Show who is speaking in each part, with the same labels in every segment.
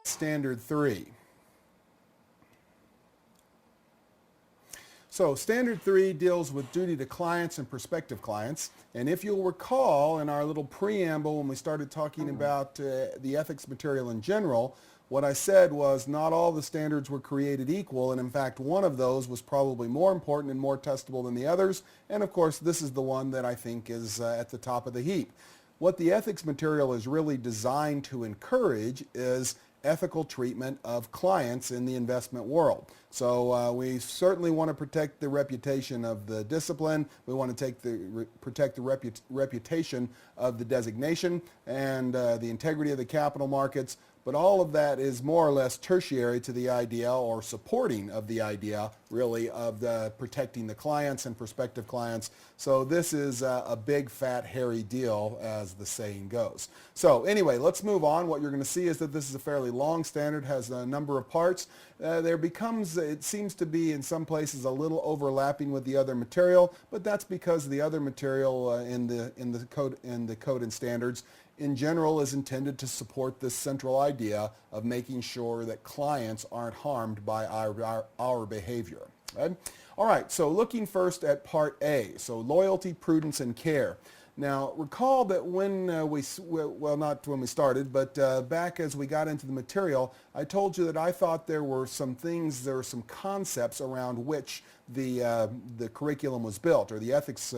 Speaker 1: Standard 3. So Standard 3 deals with duty to clients and prospective clients. And if you'll recall in our little preamble when we started talking about the ethics material in general, what I said was not all the standards were created equal, and in fact one of those was probably more important and more testable than the others, and of course this is the one that I think is at the top of the heap. What the ethics material is really designed to encourage is ethical treatment of clients in the investment world. So we certainly want to protect the reputation of the discipline. We want to protect the reputation of the designation and the integrity of the capital markets. But all of that is more or less tertiary to the idea, or supporting of the idea, really, of protecting the clients and prospective clients. So this is a big, fat, hairy deal, as the saying goes. So anyway, let's move on. What you're going to see is that this is a fairly long standard, has a number of parts. It seems to be in some places a little overlapping with the other material, but that's because the other material in the code and standards in general is intended to support this central idea of making sure that clients aren't harmed by our behavior. Okay? All right, so looking first at Part A, so loyalty, prudence, and care. Now, recall that when not when we started, but back as we got into the material, I told you that I thought there were some concepts around which the curriculum was built, or the ethics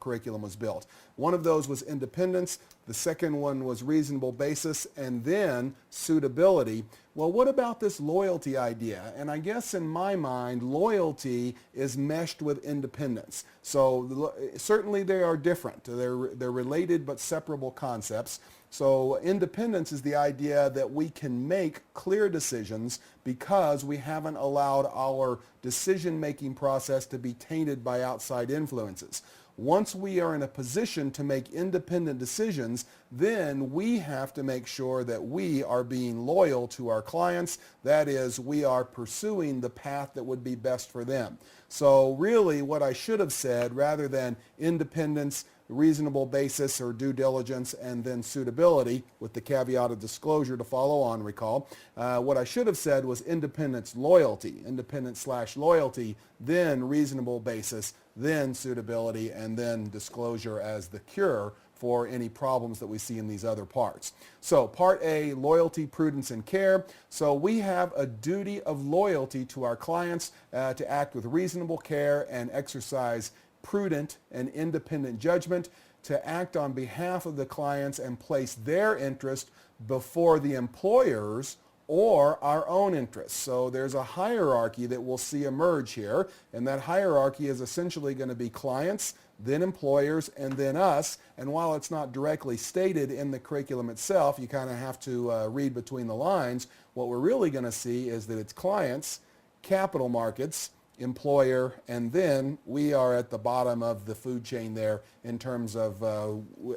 Speaker 1: curriculum was built. One of those was independence, the second one was reasonable basis, and then suitability. Well, what about this loyalty idea? And I guess in my mind, loyalty is meshed with independence. So certainly they are different. They're related but separable concepts. So independence is the idea that we can make clear decisions because we haven't allowed our decision-making process to be tainted by outside influences. Once we are in a position to make independent decisions, then we have to make sure that we are being loyal to our clients. That is, we are pursuing the path that would be best for them. So really what I should have said, rather than independence, reasonable basis or due diligence, and then suitability, with the caveat of disclosure to follow on, recall. What I should have said was independence, loyalty, independence/loyalty, then reasonable basis, then suitability, and then disclosure as the cure for any problems that we see in these other parts. So Part A, loyalty, prudence, and care. So we have a duty of loyalty to our clients to act with reasonable care and exercise prudent and independent judgment, to act on behalf of the clients and place their interest before the employer's or our own interests. So there's a hierarchy that we'll see emerge here, and that hierarchy is essentially going to be clients, then employers, and then us. And while it's not directly stated in the curriculum itself, you kind of have to read between the lines. What we're really going to see is that it's clients, capital markets, employer, and then we are at the bottom of the food chain there in terms of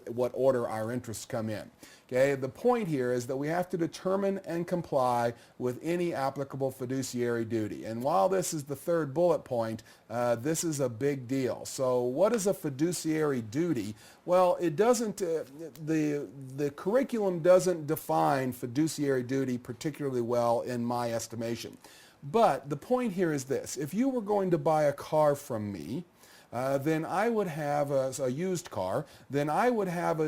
Speaker 1: what order our interests come in. Okay, the point here is that we have to determine and comply with any applicable fiduciary duty. And while this is the third bullet point, this is a big deal. So what is a fiduciary duty? Well, it doesn't, the curriculum doesn't define fiduciary duty particularly well in my estimation. But the point here is this: if you were going to buy a car from me, then I would have a used car, then I would have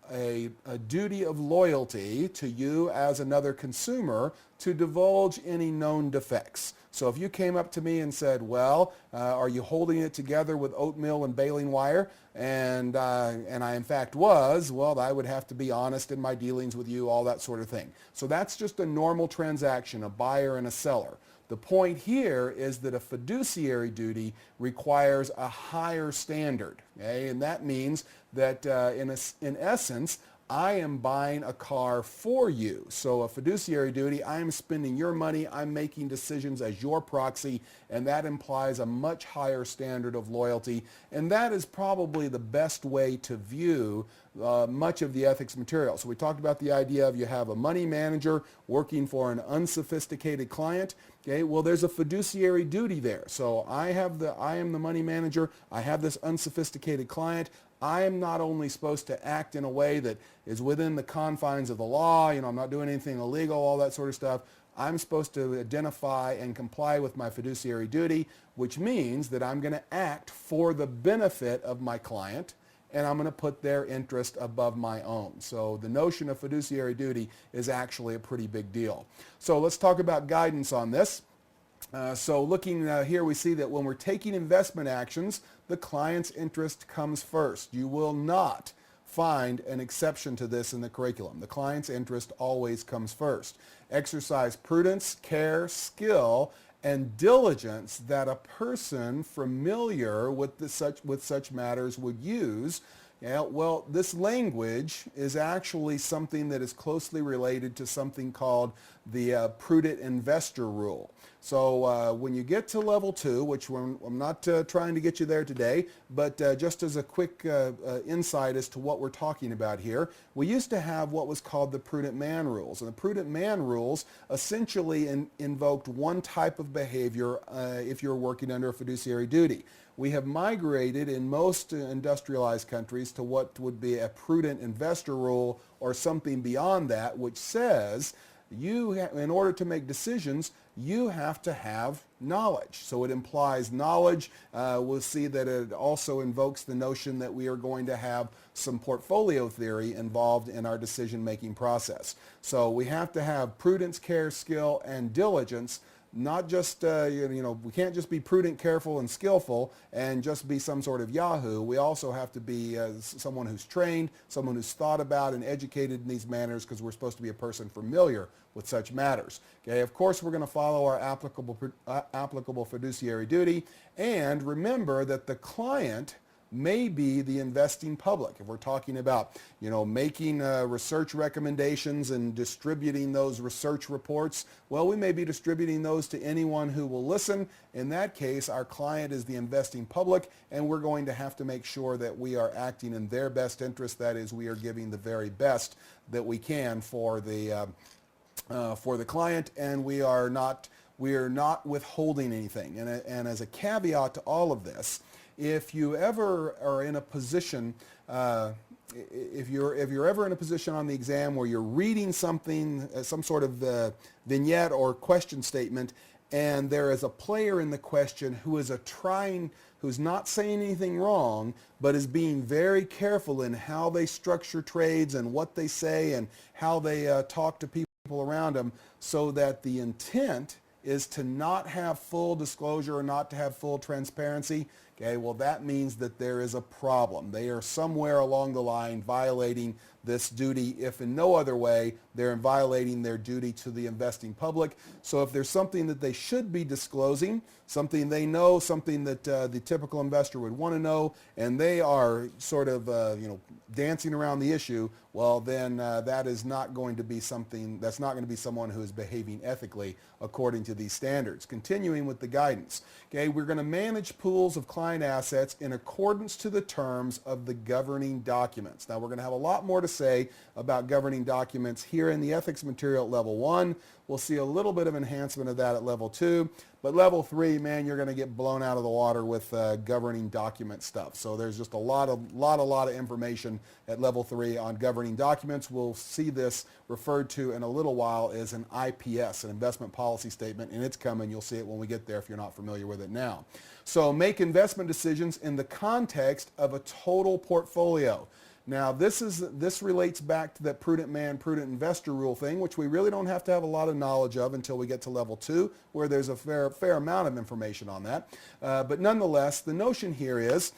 Speaker 1: a duty of loyalty to you as another consumer to divulge any known defects. So if you came up to me and said, well, are you holding it together with oatmeal and baling wire? And I in fact was, well, I would have to be honest in my dealings with you, all that sort of thing. So that's just a normal transaction, a buyer and a seller. The point here is that a fiduciary duty requires a higher standard, okay? And that means that in essence, I am buying a car for you. So a fiduciary duty, I am spending your money, I'm making decisions as your proxy, and that implies a much higher standard of loyalty. And that is probably the best way to view much of the ethics material. So we talked about the idea of you have a money manager working for an unsophisticated client. Okay, well, there's a fiduciary duty there. So I am the money manager. I have this unsophisticated client. I am not only supposed to act in a way that is within the confines of the law, I'm not doing anything illegal, all that sort of stuff. I'm supposed to identify and comply with my fiduciary duty, which means that I'm going to act for the benefit of my client, and I'm going to put their interest above my own. So the notion of fiduciary duty is actually a pretty big deal. So let's talk about guidance on this. So looking here, we see that when we're taking investment actions, the client's interest comes first. You will not find an exception to this in the curriculum. The client's interest always comes first. Exercise prudence, care, skill, and diligence that a person familiar with such matters would use. Well, this language is actually something that is closely related to something called the prudent investor rule. So when you get to level 2, which I'm not trying to get you there today, but just as a quick insight as to what we're talking about here, we used to have what was called the prudent man rules. And the prudent man rules essentially invoked one type of behavior if you're working under a fiduciary duty. We have migrated in most industrialized countries to what would be a prudent investor rule or something beyond that, which says in order to make decisions, you have to have knowledge. So it implies knowledge. We'll see that it also invokes the notion that we are going to have some portfolio theory involved in our decision-making process. So we have to have prudence, care, skill, and diligence. Not just, we can't just be prudent, careful, and skillful and just be some sort of Yahoo. We also have to be someone who's trained, someone who's thought about and educated in these manners, because we're supposed to be a person familiar with such matters. Okay, of course, we're going to follow our applicable fiduciary duty, and remember that the client may be the investing public. If we're talking about, making research recommendations and distributing those research reports, well, we may be distributing those to anyone who will listen. In that case, our client is the investing public, and we're going to have to make sure that we are acting in their best interest. That is, we are giving the very best that we can for the client, and we are not withholding anything. And as a caveat to all of this, if you ever are in a position, if you're ever in a position on the exam where you're reading something, some sort of vignette or question statement, and there is a player in the question who's not saying anything wrong, but is being very careful in how they structure trades and what they say and how they talk to people around them, so that the intent is to not have full disclosure or not to have full transparency. Okay, well, that means that there is a problem. They are somewhere along the line violating this duty. If in no other way, they're violating their duty to the investing public. So if there's something that they should be disclosing, something they know, something that the typical investor would want to know, and they are sort of dancing around the issue, well, then that is not going to be something, that's not going to be someone who is behaving ethically according to these standards. Continuing with the guidance. Okay, we're going to manage pools of client assets in accordance to the terms of the governing documents. Now, we're going to have a lot more to say about governing documents here in the ethics material at level 1. We'll see a little bit of enhancement of that at level 2. But level 3, man, you're going to get blown out of the water with governing document stuff. So there's just a lot of information at level 3 on governing documents. We'll see this referred to in a little while as an IPS, an investment policy statement, and it's coming. You'll see it when we get there if you're not familiar with it now. So make investment decisions in the context of a total portfolio. Now, this relates back to that prudent man, prudent investor rule thing, which we really don't have to have a lot of knowledge of until we get to level 2, where there's a fair amount of information on that. But nonetheless, the notion here is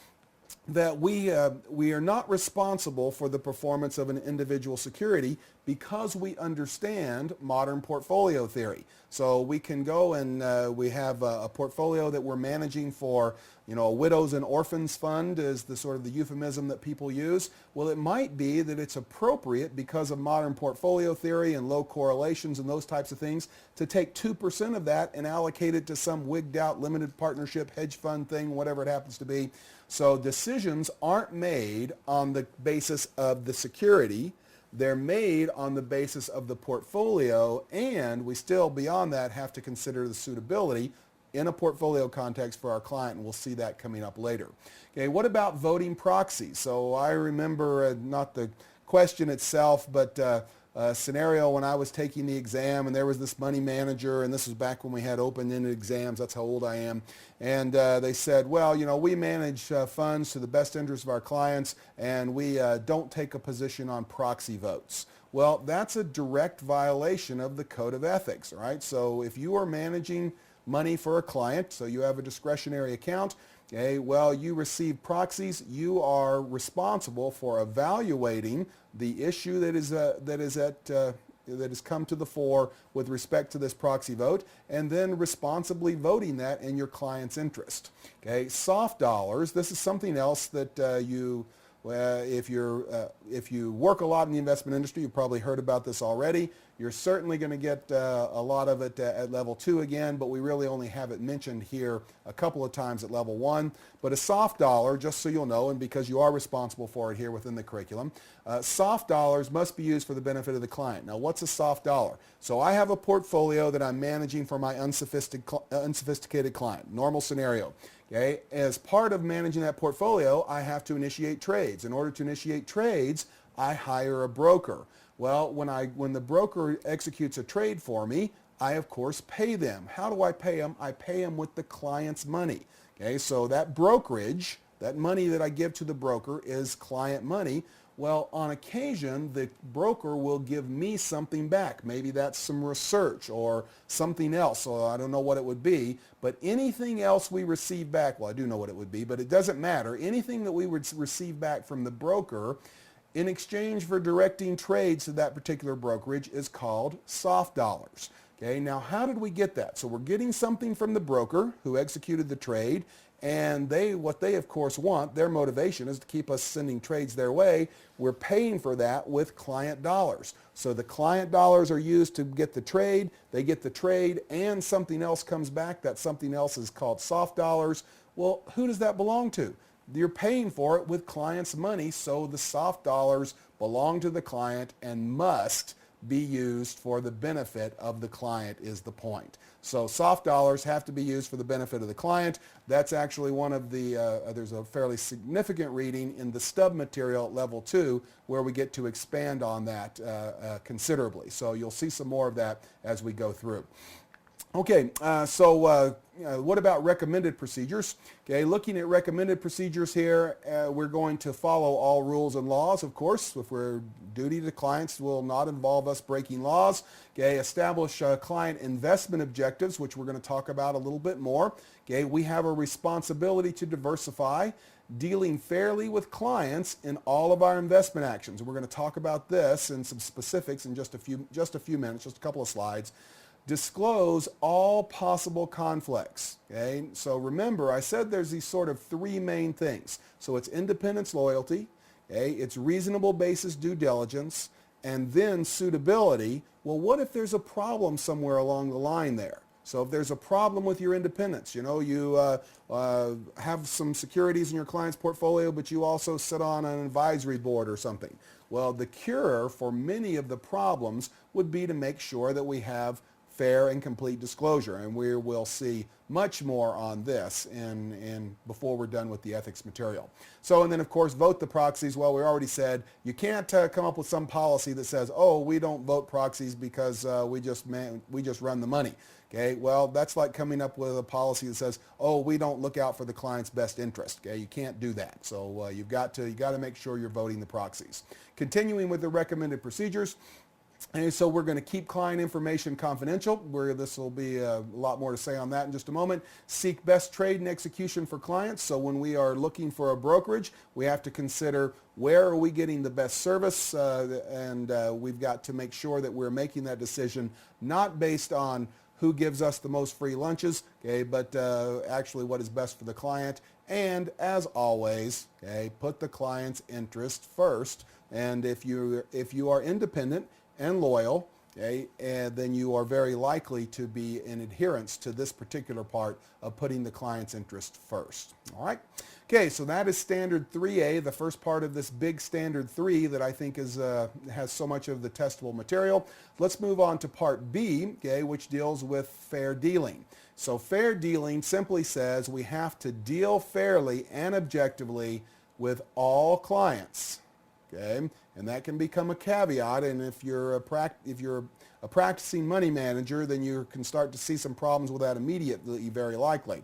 Speaker 1: that we are not responsible for the performance of an individual security because we understand modern portfolio theory. So we can go and we have a portfolio that we're managing for, a widows and orphans fund is the sort of the euphemism that people use. Well, it might be that it's appropriate because of modern portfolio theory and low correlations and those types of things to take 2% of that and allocate it to some wigged out limited partnership hedge fund thing, whatever it happens to be. So decisions aren't made on the basis of the security. They're made on the basis of the portfolio, and we still, beyond that, have to consider the suitability in a portfolio context for our client, and we'll see that coming up later. Okay, what about voting proxies? So I remember, not the question itself, but a scenario when I was taking the exam, and there was this money manager, and this was back when we had open-ended exams. That's how old I am. And they said, well, we manage funds to the best interest of our clients, and we don't take a position on proxy votes. Well, that's a direct violation of the Code of Ethics, right? So if you are managing money for a client, so you have a discretionary account, okay, well, you receive proxies, you are responsible for evaluating the issue that has come to the fore with respect to this proxy vote, and then responsibly voting that in your client's interest. Okay, soft dollars, this is something else that if you work a lot in the investment industry, you've probably heard about this already. You're certainly going to get a lot of it at level 2 again, but we really only have it mentioned here a couple of times at level 1. But a soft dollar, just so you'll know, and because you are responsible for it here within the curriculum, soft dollars must be used for the benefit of the client. Now, what's a soft dollar? So I have a portfolio that I'm managing for my unsophisticated client. Normal scenario. Okay, as part of managing that portfolio, I have to initiate trades. In order to initiate trades, I hire a broker. Well, when the broker executes a trade for me, I of course pay them. How do I pay them? I pay them with the client's money. Okay, so that brokerage, that money that I give to the broker is client money. Well, on occasion, the broker will give me something back. Maybe that's some research or something else. So I don't know what it would be. But anything else we receive back, well, I do know what it would be, but it doesn't matter. Anything that we would receive back from the broker in exchange for directing trades to that particular brokerage is called soft dollars. Okay, now how did we get that? So we're getting something from the broker who executed the trade, and what they of course want, their motivation is to keep us sending trades their way. We're paying for that with client dollars. So the client dollars are used to get the trade, they get the trade, and something else comes back. That something else is called soft dollars. Well, who does that belong to? You're paying for it with client's money, so the soft dollars belong to the client and must be used for the benefit of the client is the point. So soft dollars have to be used for the benefit of the client. That's actually one of the, there's a fairly significant reading in the stub material at level 2 where we get to expand on that considerably. So you'll see some more of that as we go through. Okay, what about recommended procedures? Okay, looking at recommended procedures here, we're going to follow all rules and laws, of course. If we're duty to clients will not involve us breaking laws. Okay, establish client investment objectives, which we're going to talk about a little bit more. Okay, we have a responsibility to diversify, dealing fairly with clients in all of our investment actions. We're going to talk about this and some specifics in just a few minutes, just a couple of slides. Disclose all possible conflicts. Okay, so remember I said there's these sort of 3 main things. So it's independence, loyalty, okay, it's reasonable basis due diligence, and then suitability. Well, what if there's a problem somewhere along the line there? So if there's a problem with your independence, you have some securities in your client's portfolio, but you also sit on an advisory board or something. Well, the cure for many of the problems would be to make sure that we have fair and complete disclosure, and we will see much more on this before we're done with the ethics material. So, and then of course vote the proxies. Well, we already said you can't come up with some policy that says, oh, we don't vote proxies because we just run the money. Okay, well, that's like coming up with a policy that says, oh, we don't look out for the client's best interest. Okay, you can't do that. So you got to make sure you're voting the proxies. Continuing with the recommended procedures. And so we're going to keep client information confidential. This will be a lot more to say on that in just a moment. Seek best trade and execution for clients. So when we are looking for a brokerage, we have to consider where are we getting the best service, and we've got to make sure that we're making that decision not based on who gives us the most free lunches, okay, but actually what is best for the client. And as always, okay, put the client's interest first. And if you are independent and loyal, okay, and then you are very likely to be in adherence to this particular part of putting the client's interest first. All right. Okay, so that is standard 3A, the first part of this big standard 3 that I think is, has so much of the testable material. Let's move on to part B, okay, which deals with fair dealing. So fair dealing simply says we have to deal fairly and objectively with all clients. Okay, and that can become a caveat, and if you're a practicing money manager, then you can start to see some problems with that immediately, very likely.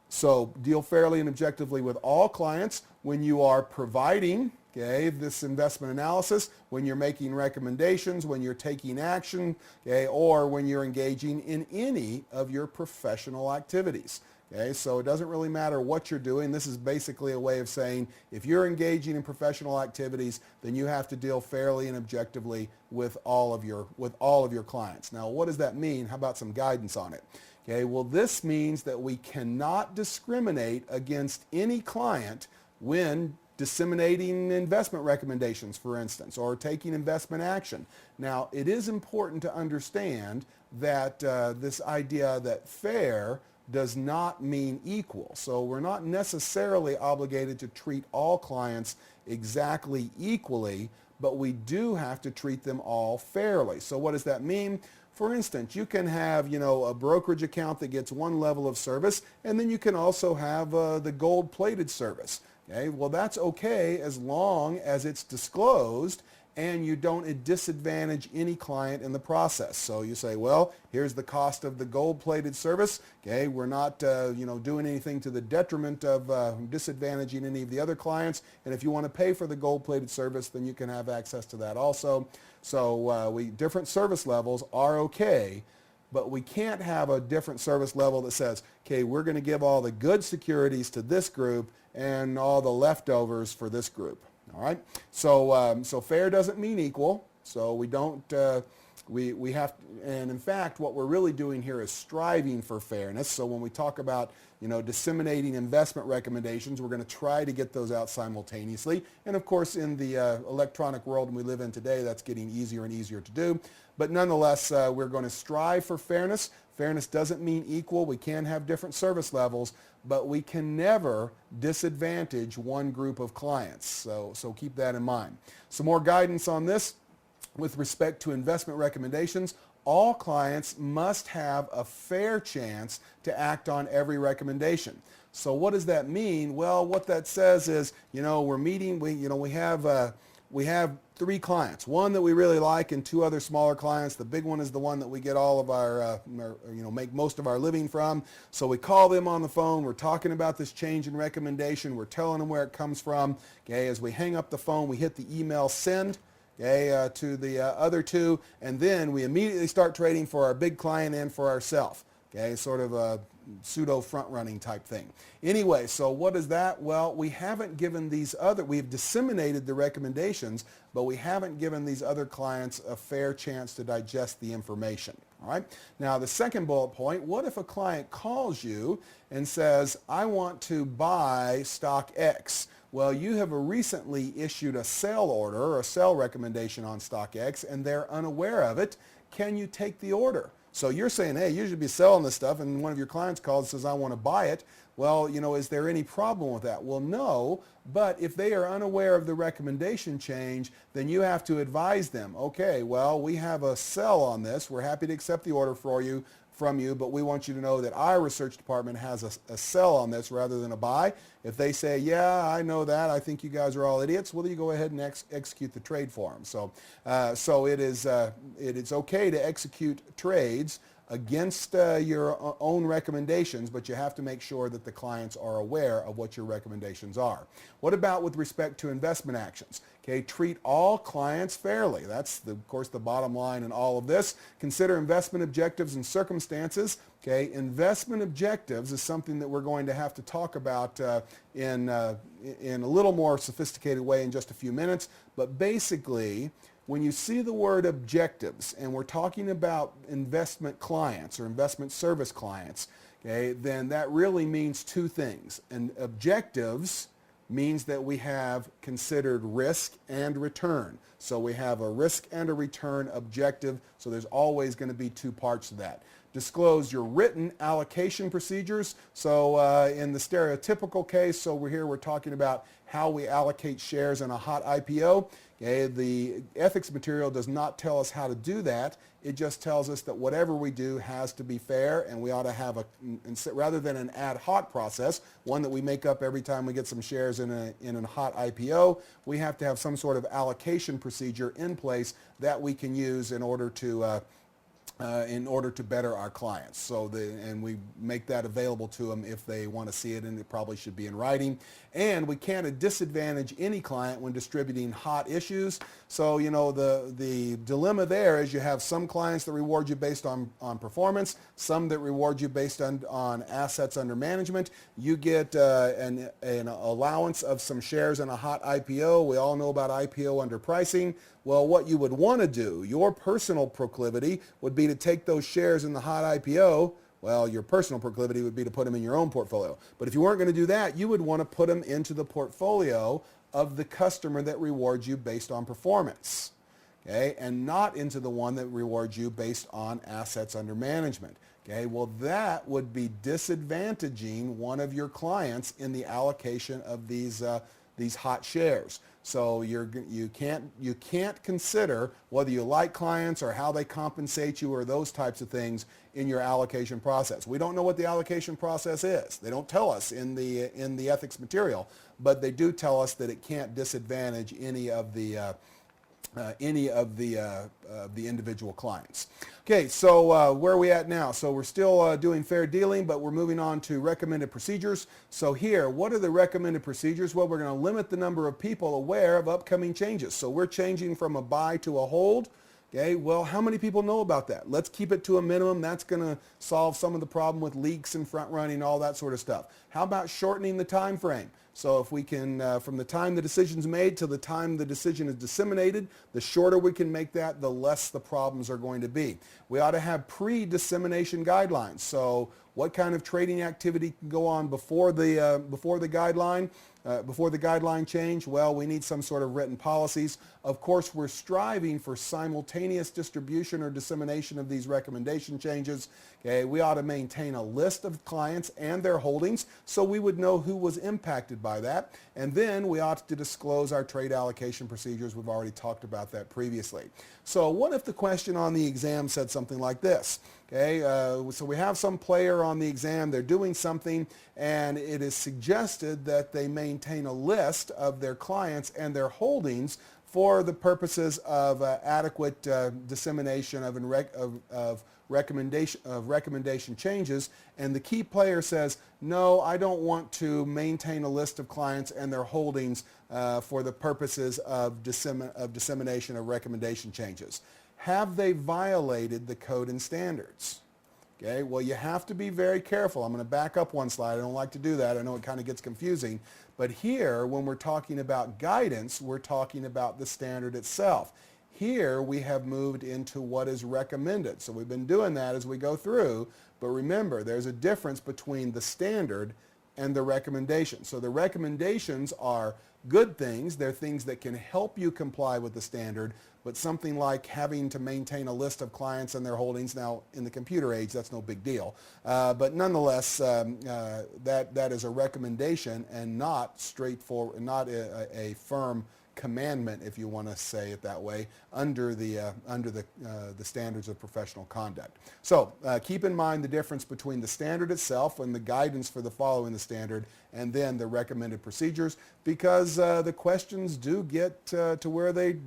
Speaker 1: So deal fairly and objectively with all clients when you are providing, okay, this investment analysis, when you're making recommendations, when you're taking action, okay, or when you're engaging in any of your professional activities. Okay, so it doesn't really matter what you're doing. This is basically a way of saying if you're engaging in professional activities, then you have to deal fairly and objectively with all of your clients. Now, what does that mean? How about some guidance on it? Okay, well, this means that we cannot discriminate against any client when disseminating investment recommendations, for instance, or taking investment action. Now, it is important to understand that this idea that fair does not mean equal. So we're not necessarily obligated to treat all clients exactly equally, but we do have to treat them all fairly. So what does that mean? For instance, you can have, a brokerage account that gets one level of service, and then you can also have the gold-plated service. Okay, well, that's okay as long as it's disclosed and you don't disadvantage any client in the process. So you say, well, here's the cost of the gold-plated service. Okay, we're not, doing anything to the detriment of disadvantaging any of the other clients. And if you want to pay for the gold-plated service, then you can have access to that also. So different service levels are okay, but we can't have a different service level that says, okay, we're going to give all the good securities to this group and all the leftovers for this group. All right, so fair doesn't mean equal. So we don't, we have, and in fact, what we're really doing here is striving for fairness. So when we talk about, disseminating investment recommendations, we're going to try to get those out simultaneously. And of course, in the electronic world we live in today, that's getting easier and easier to do. But nonetheless, we're going to strive for fairness. Fairness doesn't mean equal. We can have different service levels, but we can never disadvantage one group of clients. So keep that in mind. Some more guidance on this with respect to investment recommendations. All clients must have a fair chance to act on every recommendation. So what does that mean? Well, what that says is, we're meeting, we have 3 clients, one that we really like and 2 other smaller clients. The big one is the one that we get all of our, make most of our living from. So we call them on the phone. We're talking about this change in recommendation. We're telling them where it comes from. Okay, as we hang up the phone, we hit the email send. Okay, to the other 2, and then we immediately start trading for our big client and for ourselves. Okay, sort of a pseudo front-running type thing. Anyway, so what is that? Well, we haven't given we've disseminated the recommendations, but we haven't given these other clients a fair chance to digest the information. All right. Now, the second bullet point, what if a client calls you and says, I want to buy stock X? Well, you have recently issued a sell order or a sell recommendation on stock X, and they're unaware of it. Can you take the order? So you're saying, hey, you should be selling this stuff, and one of your clients calls and says, I want to buy it. Well, is there any problem with that? Well, no, but if they are unaware of the recommendation change, then you have to advise them, okay, well, we have a sell on this. We're happy to accept the order from you, but we want you to know that our research department has a sell on this rather than a buy. If they say, yeah, I know that, I think you guys are all idiots, well, you go ahead and execute the trade for them. So it is okay to execute trades against your own recommendations, but you have to make sure that the clients are aware of what your recommendations are. What about with respect to investment actions? Okay, treat all clients fairly. That's, of course, the bottom line in all of this. Consider investment objectives and circumstances. Okay, investment objectives is something that we're going to have to talk about in a little more sophisticated way in just a few minutes. But basically, when you see the word objectives, and we're talking about investment clients or investment service clients, okay, then that really means 2 things. And objectives means that we have considered risk and return. So we have a risk and a return objective, so there's always going to be 2 parts to that. disclose your written allocation procedures. So in the stereotypical case, so we're talking about how we allocate shares in a hot IPO. Okay, the ethics material does not tell us how to do that. It just tells us that whatever we do has to be fair, and we ought to have rather than an ad hoc process, one that we make up every time we get some shares in a hot IPO, we have to have some sort of allocation procedure in place that we can use in order to better our clients. So and we make that available to them if they want to see it, and it probably should be in writing. And we can't disadvantage any client when distributing hot issues. So, the dilemma there is you have some clients that reward you based on performance, some that reward you based on assets under management. You get an allowance of some shares in a hot IPO. We all know about IPO underpricing. Well, what you would want to do, your personal proclivity would be to take those shares in the hot IPO. Well, your personal proclivity would be to put them in your own portfolio. But if you weren't going to do that, you would want to put them into the portfolio of the customer that rewards you based on performance, okay, and not into the one that rewards you based on assets under management. Okay, well, that would be disadvantaging one of your clients in the allocation of these hot shares. So you can't consider whether you like clients or how they compensate you or those types of things in your allocation process. We don't know what the allocation process is. They don't tell us in the ethics material, but they do tell us that it can't disadvantage any of the individual clients. Okay, so where are we at now? So we're still doing fair dealing, but we're moving on to recommended procedures. So here, what are the recommended procedures? Well, we're going to limit the number of people aware of upcoming changes. So we're changing from a buy to a hold. Okay, well, how many people know about that? Let's keep it to a minimum. That's going to solve some of the problem with leaks and front running, all that sort of stuff. How about shortening the time frame? So if we can, from the time the decision's made to the time the decision is disseminated, the shorter we can make that, the less the problems are going to be. We ought to have pre-dissemination guidelines. So what kind of trading activity can go on before the guideline change? Well, we need some sort of written policies. Of course, we're striving for simultaneous distribution or dissemination of these recommendation changes. Okay, we ought to maintain a list of clients and their holdings so we would know who was impacted by that. And then we ought to disclose our trade allocation procedures. We've already talked about that previously. So what if the question on the exam said something like this? Okay, so we have some player on the exam, they're doing something, and it is suggested that they maintain a list of their clients and their holdings for the purposes of adequate dissemination of recommendation changes, and the key player says, no, I don't want to maintain a list of clients and their holdings for the purposes of dissemination of recommendation changes. Have they violated the code and standards? Okay, well, you have to be very careful. I'm going to back up one slide. I don't like to do that. I know it kind of gets confusing. But here, when we're talking about guidance, we're talking about the standard itself. Here, we have moved into what is recommended. So we've been doing that as we go through. But remember, there's a difference between the standard and the recommendation. So the recommendations are good things. They're things that can help you comply with the standard, but something like having to maintain a list of clients and their holdings, now in the computer age, that's no big deal. But nonetheless, that is a recommendation and not straightforward, not a firm commandment, if you want to say it that way, under the standards of professional conduct. So keep in mind the difference between the standard itself and the guidance for the following the standard, and then the recommended procedures, because the questions do get to where they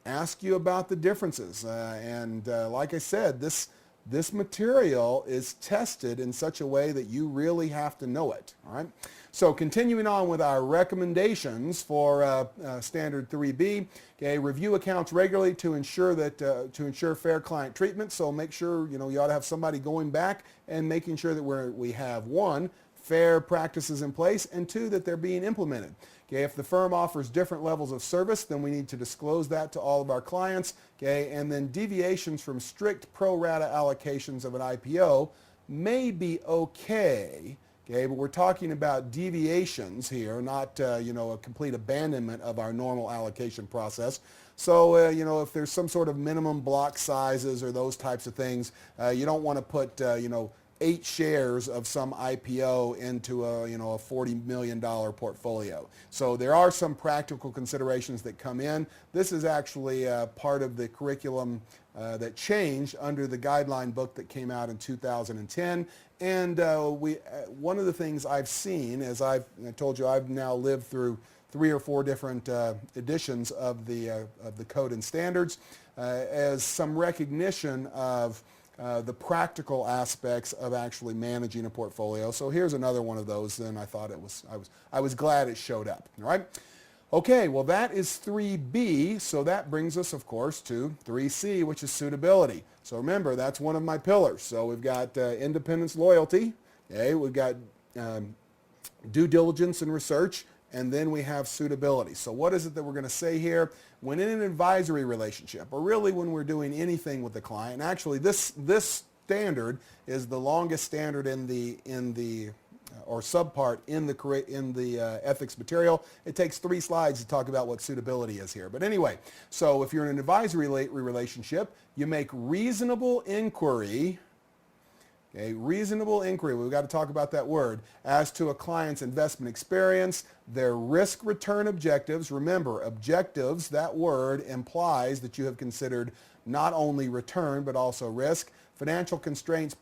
Speaker 1: ask you about the differences. Like I said, this material is tested in such a way that you really have to know it. All right. So continuing on with our recommendations for Standard 3B, okay, review accounts regularly to ensure fair client treatment. So make sure you ought to have somebody going back and making sure that we have, one, fair practices in place, and two, that they're being implemented. Okay, if the firm offers different levels of service, then we need to disclose that to all of our clients. Okay, and then deviations from strict pro rata allocations of an IPO may be okay. Okay, but we're talking about deviations here, not a complete abandonment of our normal allocation process. So if there's some sort of minimum block sizes or those types of things, you don't want to put 8 shares of some IPO into a $40 million portfolio. So there are some practical considerations that come in. This is actually part of the curriculum that changed under the guideline book that came out in 2010. And one of the things I've seen, as I told you, I've now lived through 3 or 4 different editions of the code and standards, as some recognition of the practical aspects of actually managing a portfolio. So here's another one of those, and I thought I was glad it showed up. All right. Okay, well that is 3B, so that brings us, of course, to 3C, which is suitability. So remember, that's one of my pillars. So we've got independence, loyalty, okay, we've got due diligence and research, and then we have suitability. So what is it that we're going to say here? When in an advisory relationship, or really when we're doing anything with the client, and actually this standard is the longest standard in the or subpart in the ethics material. It takes 3 slides to talk about what suitability is here. But anyway, so if you're in an advisory relationship, you make reasonable inquiry. Okay, reasonable inquiry, we've got to talk about that word, as to a client's investment experience, their risk-return objectives. Remember, objectives, that word implies that you have considered not only return but also risk, financial constraints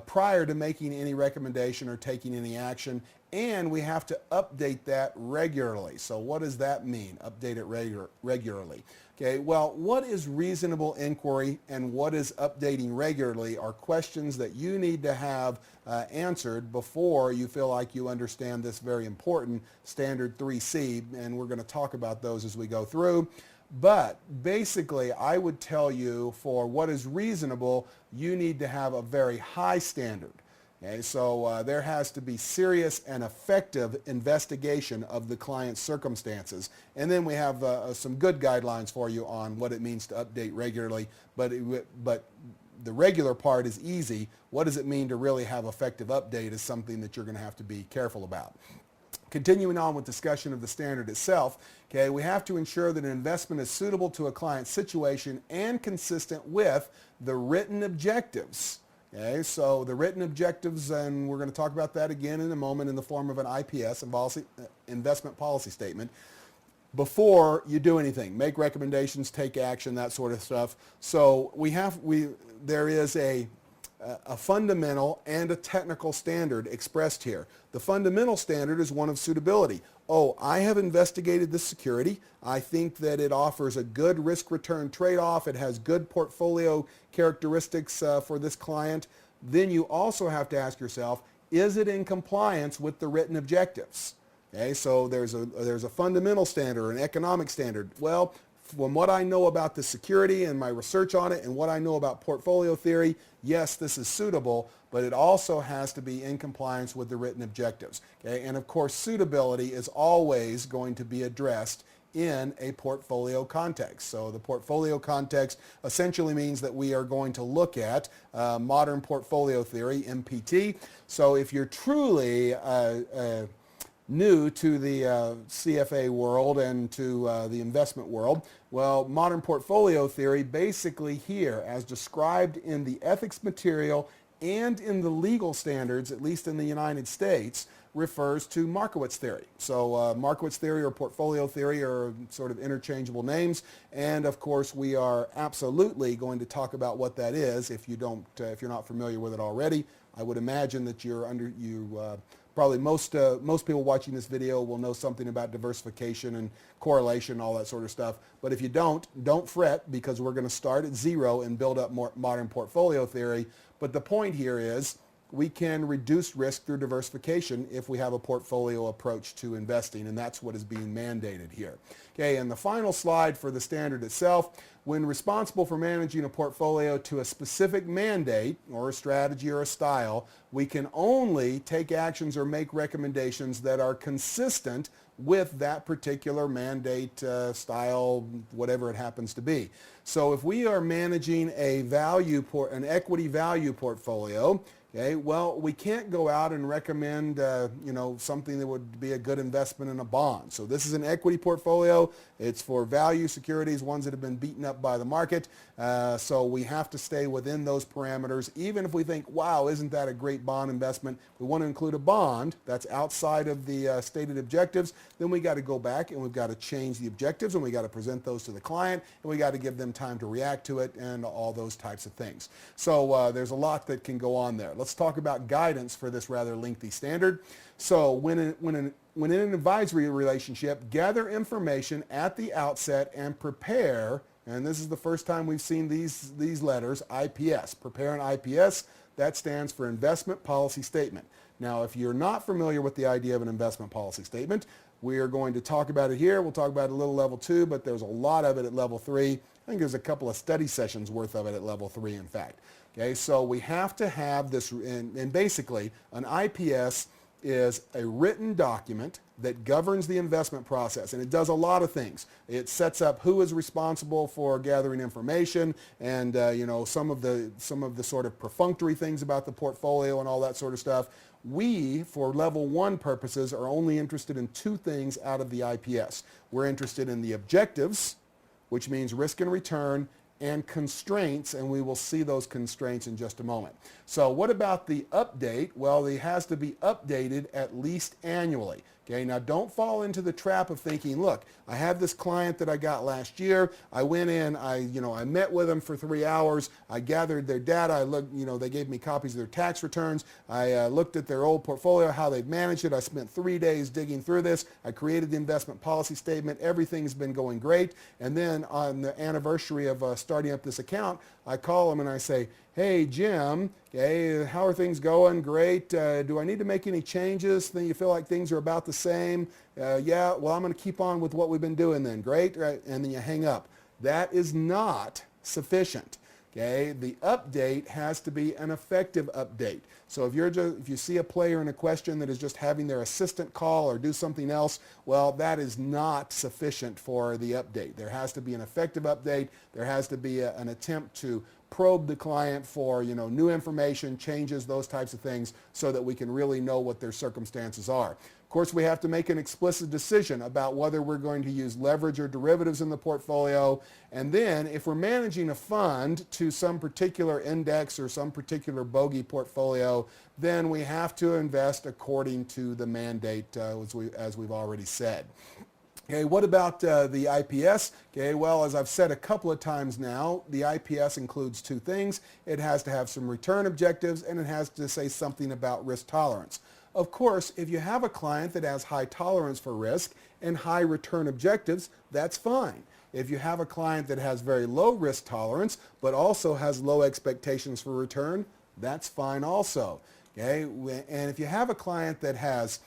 Speaker 1: prior to making any recommendation or taking any action, and we have to update that regularly. So what does that mean, update it regularly? Okay, well, what is reasonable inquiry and what is updating regularly are questions that you need to have answered before you feel like you understand this very important standard 3C, and we're going to talk about those as we go through. But basically, I would tell you for what is reasonable, you need to have a very high standard. Okay, so there has to be serious and effective investigation of the client's circumstances. And then we have some good guidelines for you on what it means to update regularly. But the regular part is easy. What does it mean to really have effective update is something that you're going to have to be careful about. Continuing on with discussion of the standard itself, okay, we have to ensure that an investment is suitable to a client's situation and consistent with the written objectives. Okay, so the written objectives, and we're going to talk about that again in a moment in the form of an IPS, investment policy statement, before you do anything. Make recommendations, take action, that sort of stuff. So there is a fundamental and a technical standard expressed here. The fundamental standard is one of suitability. Oh, I have investigated this security. I think that it offers a good risk-return trade-off. It has good portfolio characteristics for this client. Then you also have to ask yourself, is it in compliance with the written objectives? Okay, so there's a fundamental standard, an economic standard. Well, from what I know about the security and my research on it and what I know about portfolio theory, yes, this is suitable, but it also has to be in compliance with the written objectives. Okay? And of course, suitability is always going to be addressed in a portfolio context. So the portfolio context essentially means that we are going to look at modern portfolio theory, MPT. So if you're truly new to the CFA world and to the investment world, well, modern portfolio theory basically here, as described in the ethics material and in the legal standards, at least in the United States, refers to Markowitz theory. So Markowitz theory or portfolio theory are sort of interchangeable names, and of course we are absolutely going to talk about what that is. If you're not familiar with it already, I would imagine that probably most people watching this video will know something about diversification and correlation, all that sort of stuff. But if you don't fret, because we're going to start at 0 and build up more modern portfolio theory. But the point here is we can reduce risk through diversification if we have a portfolio approach to investing, and that's what is being mandated here. Okay, and the final slide for the standard itself, when responsible for managing a portfolio to a specific mandate or a strategy or a style, we can only take actions or make recommendations that are consistent with that particular mandate, style, whatever it happens to be. So if we are managing an equity value portfolio, Okay, well, we can't go out and recommend, something that would be a good investment in a bond. So this is an equity portfolio. It's for value securities, ones that have been beaten up by the market. So we have to stay within those parameters. Even if we think, wow, isn't that a great bond investment? We want to include a bond that's outside of the stated objectives. Then we got to go back and we've got to change the objectives and we got to present those to the client and we got to give them time to react to it and all those types of things. So there's a lot that can go on there. Let's talk about guidance for this rather lengthy standard. So when in an advisory relationship, gather information at the outset and prepare, and this is the first time we've seen these letters, IPS. Prepare an IPS. That stands for Investment Policy Statement. Now, if you're not familiar with the idea of an investment policy statement, we are going to talk about it here. We'll talk about it a little level 2, but there's a lot of it at level 3. I think there's a couple of study sessions worth of it at level 3, in fact. Okay, so we have to have this, and basically an IPS is a written document that governs the investment process, and it does a lot of things. It sets up who is responsible for gathering information, and some of the sort of perfunctory things about the portfolio and all that sort of stuff. We, for level 1 purposes, are only interested in 2 things out of the IPS. We're interested in the objectives, which means risk and return, and constraints, and we will see those constraints in just a moment. So what about the update? Well, it has to be updated at least annually. Okay, now don't fall into the trap of thinking, look, I have this client that I got last year. I went in, I met with them for 3 hours. I gathered their data. I looked, they gave me copies of their tax returns. I looked at their old portfolio, how they've managed it. I spent 3 days digging through this. I created the investment policy statement. Everything's been going great. And then on the anniversary of starting up this account, I call them and I say, hey, Jim, okay, how are things going? Great. Do I need to make any changes? Then you feel like things are about the same? Yeah, well, I'm going to keep on with what we've been doing then. Great. Right? And then you hang up. That is not sufficient. Okay, the update has to be an effective update. So if you see a player in a question that is just having their assistant call or do something else, well, that is not sufficient for the update. There has to be an effective update. There has to be an attempt to probe the client for new information, changes, those types of things, so that we can really know what their circumstances are. Of course, we have to make an explicit decision about whether we're going to use leverage or derivatives in the portfolio. And then if we're managing a fund to some particular index or some particular bogey portfolio, then we have to invest according to the mandate, as we've already said. Okay, what about the IPS? Okay, well, as I've said a couple of times now, the IPS includes 2 things. It has to have some return objectives, and it has to say something about risk tolerance. Of course, if you have a client that has high tolerance for risk and high return objectives, that's fine. If you have a client that has very low risk tolerance, but also has low expectations for return, that's fine also. Okay, and if you have a client that has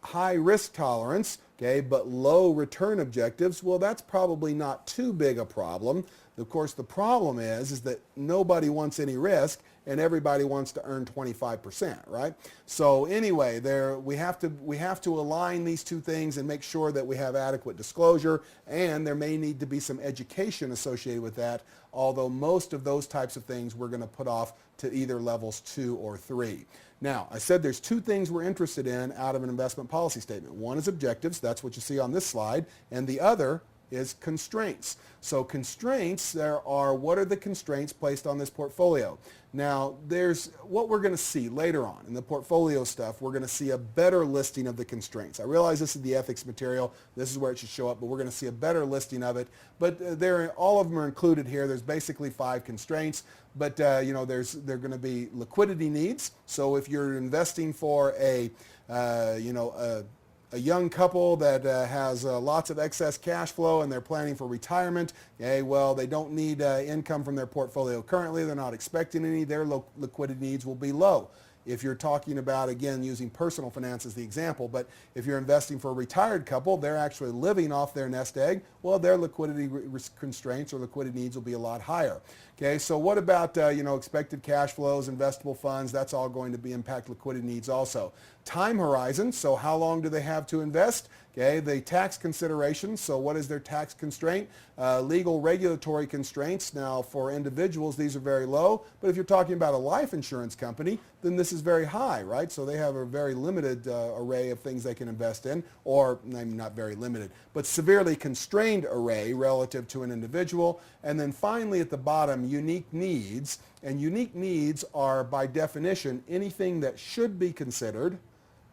Speaker 1: high risk tolerance, okay, but low return objectives, well, that's probably not too big a problem. Of course, the problem is that nobody wants any risk and everybody wants to earn 25%, right? So anyway, we have to align these 2 things and make sure that we have adequate disclosure, and there may need to be some education associated with that, although most of those types of things we're going to put off to either levels 2 or 3. Now, I said there's 2 things we're interested in out of an investment policy statement. One is objectives, that's what you see on this slide, and the other is constraints. So constraints, what are the constraints placed on this portfolio? Now, there's what we're going to see later on in the portfolio stuff. We're going to see a better listing of the constraints. I realize this is the ethics material. This is where it should show up, but we're going to see a better listing of it. But all of them are included here. There's basically 5 constraints, but they're going to be liquidity needs. So if you're investing for a young couple that has lots of excess cash flow and they're planning for retirement, okay, well, they don't need income from their portfolio currently. They're not expecting any. Their liquidity needs will be low. If you're talking about, again, using personal finance as the example, but if you're investing for a retired couple, they're actually living off their nest egg, well, their liquidity constraints or liquidity needs will be a lot higher. Okay, so what about, expected cash flows, investable funds? That's all going to impact liquidity needs also. time horizon, so how long do they have to invest? Okay, the tax considerations, so what is their tax constraint? Legal regulatory constraints. Now for individuals, these are very low, but if you're talking about a life insurance company, then this is very high, right? So they have a very limited array of things they can invest in, or maybe not very limited, but severely constrained array relative to an individual. And then finally at the bottom, unique needs. And unique needs are by definition anything that should be considered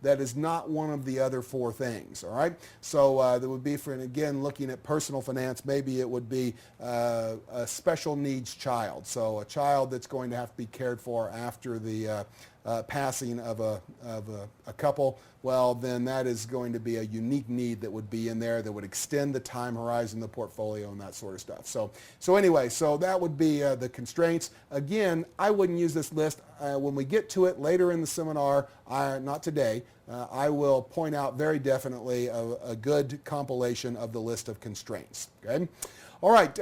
Speaker 1: that is not one of the other four things, all right? So that would be for, and again, looking at personal finance, maybe it would be a special needs child. So a child that's going to have to be cared for after the passing of a couple, well, then that is going to be a unique need that would be in there that would extend the time horizon, the portfolio, and that sort of stuff. So anyway, so that would be the constraints. Again, I wouldn't use this list. When we get to it later in the seminar, not today, I will point out very definitely a good compilation of the list of constraints. Okay? All right,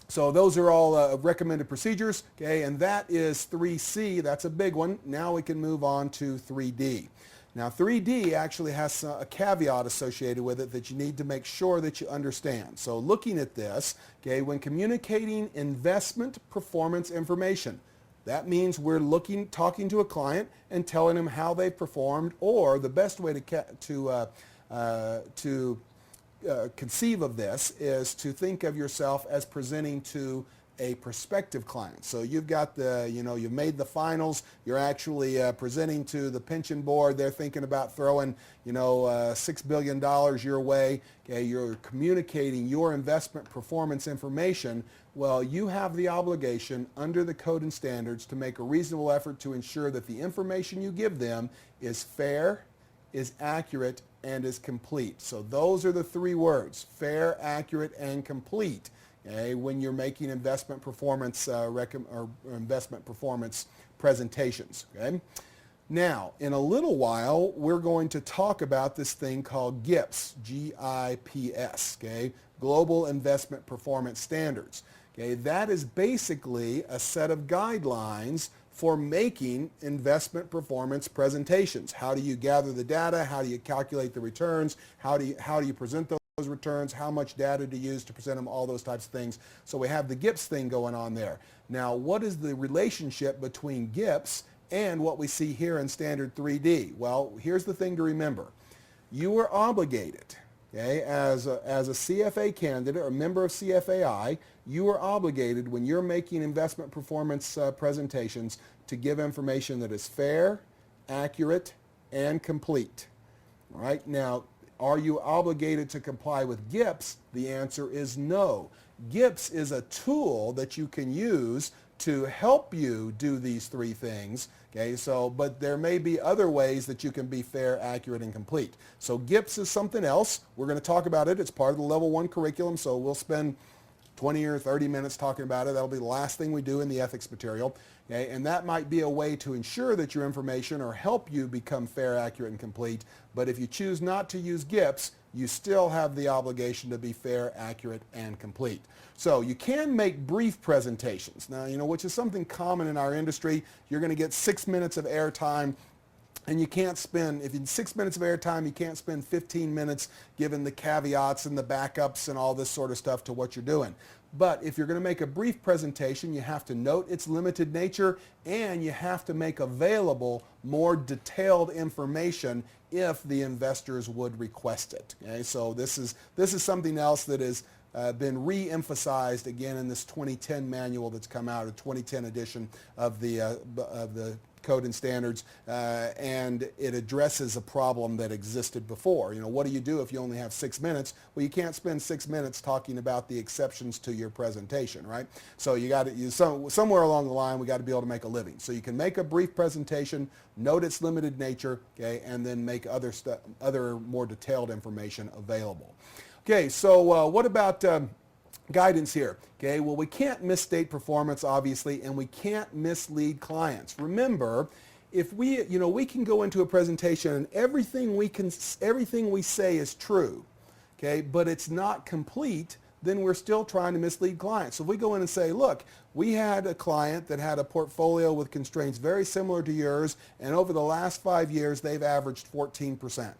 Speaker 1: so those are all recommended procedures, okay, and that is 3C. That's a big one. Now we can move on to 3D. Now 3D actually has a caveat associated with it that you need to make sure that you understand. So looking at this, okay, when communicating investment performance information, that means we're talking to a client and telling them how they've performed, or the best way to conceive of this is to think of yourself as presenting to a prospective client. So you've got you've made the finals, you're actually presenting to the pension board, they're thinking about throwing, $6 billion your way, okay, you're communicating your investment performance information. Well, you have the obligation under the code and standards to make a reasonable effort to ensure that the information you give them is fair, is accurate, and is complete. So those are the three words: fair, accurate, and complete. Okay, when you're making investment performance or investment performance presentations. Okay. Now, in a little while, we're going to talk about this thing called GIPS, G-I-P-S. Okay, Global Investment Performance Standards. Okay, that is basically a set of guidelines for making investment performance presentations. How do you gather the data? How do you calculate the returns? How do you present those returns? How much data to use to present them? All those types of things. So we have the GIPS thing going on there. Now, what is the relationship between GIPS and what we see here in Standard 3D? Well, here's the thing to remember. You are obligated, okay, as a CFA candidate or member of CFAI, you are obligated when you're making investment performance presentations to give information that is fair, accurate, and complete. All right? Now, are you obligated to comply with GIPS? The answer is no. GIPS is a tool that you can use to help you do these three things. Okay, so, but there may be other ways that you can be fair, accurate, and complete. So GIPS is something else. We're going to talk about it. It's part of the Level 1 curriculum, so we'll spend 20 or 30 minutes talking about it. That'll be the last thing we do in the ethics material. Okay, and that might be a way to ensure that your information or help you become fair, accurate, and complete. But if you choose not to use GIPS, you still have the obligation to be fair, accurate, and complete. So you can make brief presentations. Now, which is something common in our industry. You're going to get 6 minutes of airtime, and you can't spend, if in 6 minutes of airtime, you can't spend 15 minutes giving the caveats and the backups and all this sort of stuff to what you're doing. But if you're going to make a brief presentation, you have to note its limited nature, and you have to make available more detailed information if the investors would request it. Okay? So this is something else that has been re-emphasized again in this 2010 manual that's come out, a 2010 edition of the Code and Standards, and it addresses a problem that existed before. What do you do if you only have 6 minutes? Well, you can't spend 6 minutes talking about the exceptions to your presentation, right? So somewhere along the line, we got to be able to make a living. So you can make a brief presentation, note its limited nature, okay, and then make other more detailed information available. Okay, so what about guidance here? Okay, well, we can't misstate performance, obviously, and we can't mislead clients. Remember, if we can go into a presentation and everything we say is true, okay, but it's not complete, then we're still trying to mislead clients. So if we go in and say, look, we had a client that had a portfolio with constraints very similar to yours, and over the last 5 years, they've averaged 14%.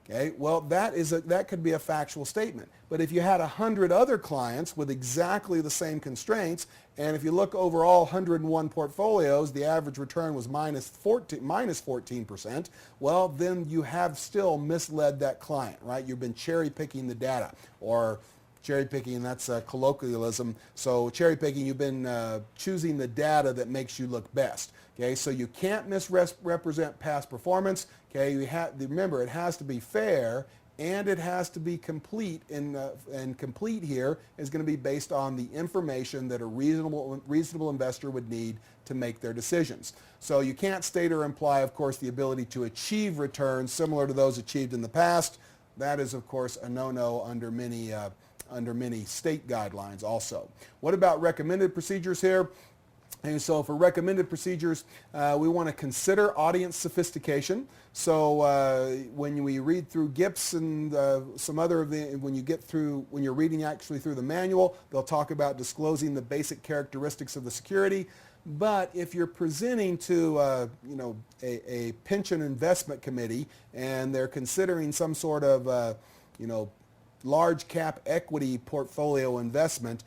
Speaker 1: Okay, well, that could be a factual statement. But if you had 100 other clients with exactly the same constraints, and if you look over all 101 portfolios, the average return was minus 14%, well, then you have still misled that client, right? You've been cherry picking the data, or cherry picking, that's a colloquialism. So cherry picking, you've been choosing the data that makes you look best. Okay, so you can't misrepresent past performance. Okay, remember, it has to be fair and it has to be complete. And complete here is going to be based on the information that a reasonable investor would need to make their decisions. So you can't state or imply, of course, the ability to achieve returns similar to those achieved in the past. That is, of course, a no-no under many state guidelines also. What about recommended procedures here? And so for recommended procedures, we want to consider audience sophistication. So when we read through GIPS and some other of the, when you're reading actually through the manual, they'll talk about disclosing the basic characteristics of the security. But if you're presenting to a pension investment committee and they're considering some sort of large cap equity portfolio investment,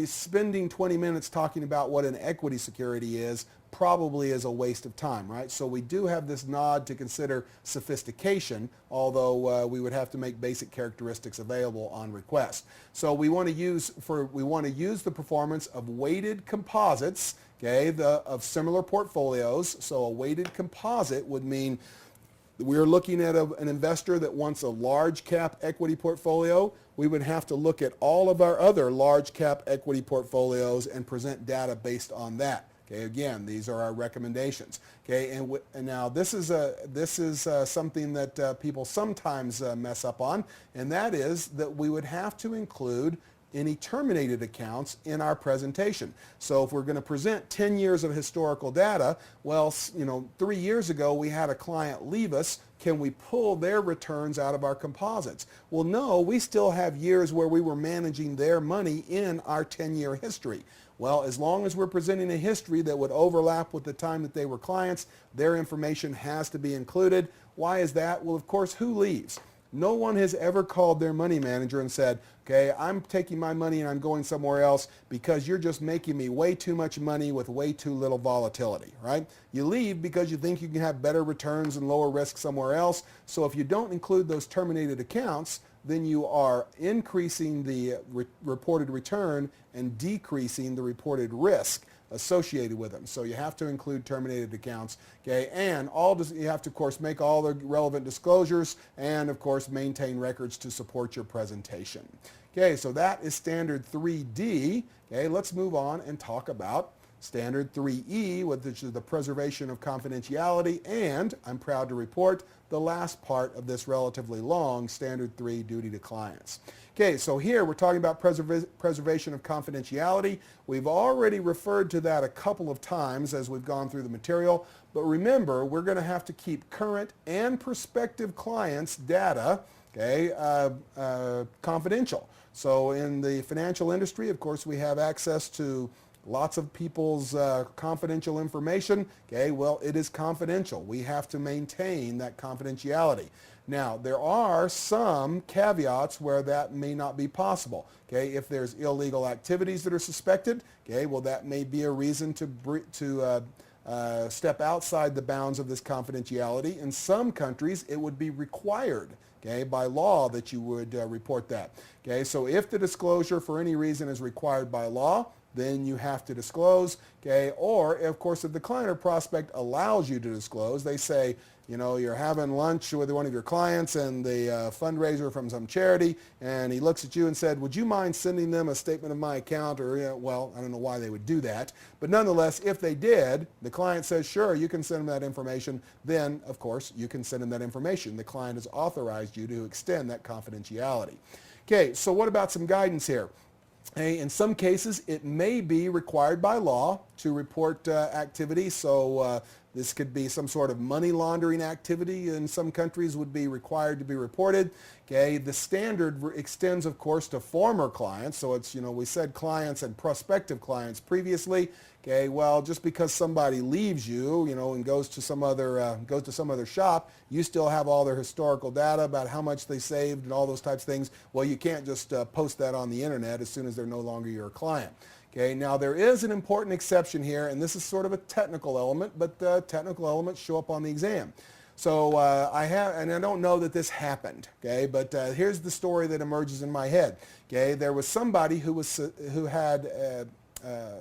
Speaker 1: spending 20 minutes talking about what an equity security is probably is a waste of time, right? So we do have this nod to consider sophistication, although we would have to make basic characteristics available on request. So we want to use the performance of weighted composites, okay, of similar portfolios. So a weighted composite would mean we're looking at an investor that wants a large cap equity portfolio. We would have to look at all of our other large cap equity portfolios and present data based on that. Okay, again, these are our recommendations. Okay, and now this is something that people sometimes mess up on, and that is that we would have to include any terminated accounts in our presentation. So if we're going to present 10 years of historical data, well, 3 years ago we had a client leave us. Can we pull their returns out of our composites? Well, no, we still have years where we were managing their money in our 10-year history. Well, as long as we're presenting a history that would overlap with the time that they were clients, their information has to be included. Why is that? Well, of course, who leaves? No one has ever called their money manager and said, okay, I'm taking my money and I'm going somewhere else because you're just making me way too much money with way too little volatility, right? You leave because you think you can have better returns and lower risk somewhere else. So if you don't include those terminated accounts, then you are increasing the reported return and decreasing the reported risk associated with them. So you have to include terminated accounts, okay, and you have to, of course, make all the relevant disclosures and, of course, maintain records to support your presentation. Okay, so that is standard 3D. Okay, let's move on and talk about standard 3E, which is the preservation of confidentiality, and I'm proud to report the last part of this relatively long standard 3 duty to clients. Okay, so here we're talking about preservation of confidentiality. We've already referred to that a couple of times as we've gone through the material, but remember, we're going to have to keep current and prospective clients' data, okay, confidential. So in the financial industry, of course, we have access to lots of people's confidential information. Okay, well, it is confidential. We have to maintain that confidentiality. Now, there are some caveats where that may not be possible. Okay, if there's illegal activities that are suspected, okay, well, that may be a reason to step outside the bounds of this confidentiality. In some countries, it would be required, okay, by law that you would report that. Okay, so if the disclosure for any reason is required by law, then you have to disclose, okay? Or, of course, if the client or prospect allows you to disclose, they say, you're having lunch with one of your clients and the fundraiser from some charity, and he looks at you and said, would you mind sending them a statement of my account? Or, well, I don't know why they would do that. But nonetheless, if they did, the client says, sure, you can send them that information, then, of course, you can send them that information. The client has authorized you to extend that confidentiality. Okay, so what about some guidance here? In some cases, it may be required by law to report activity. So This could be some sort of money laundering activity in some countries would be required to be reported. Okay, the standard extends, of course, to former clients. So it's, we said clients and prospective clients previously. Okay, well, just because somebody leaves you, and goes to some other shop, you still have all their historical data about how much they saved and all those types of things. Well, you can't just post that on the internet as soon as they're no longer your client. Okay, now there is an important exception here, and this is sort of a technical element, but technical elements show up on the exam. So and I don't know that this happened, okay, but here's the story that emerges in my head. Okay, there was somebody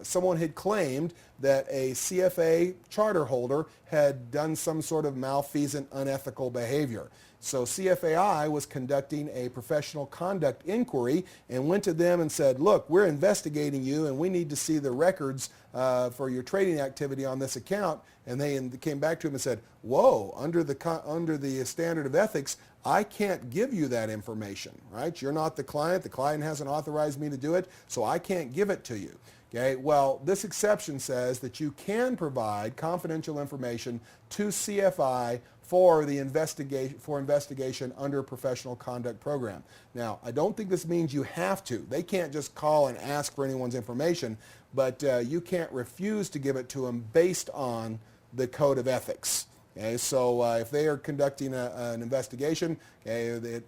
Speaker 1: someone had claimed that a CFA charter holder had done some sort of malfeasant, unethical behavior. So CFAI was conducting a professional conduct inquiry and went to them and said, look, we're investigating you and we need to see the records for your trading activity on this account. And they came back to him and said, whoa, under the standard of ethics, I can't give you that information, right? You're not the client. The client hasn't authorized me to do it, so I can't give it to you. Okay, well, this exception says that you can provide confidential information to CFI for the investigation under a professional conduct program. Now, I don't think this means you have to. They can't just call and ask for anyone's information, but you can't refuse to give it to them based on the code of ethics. Okay, so if they are conducting an investigation, okay,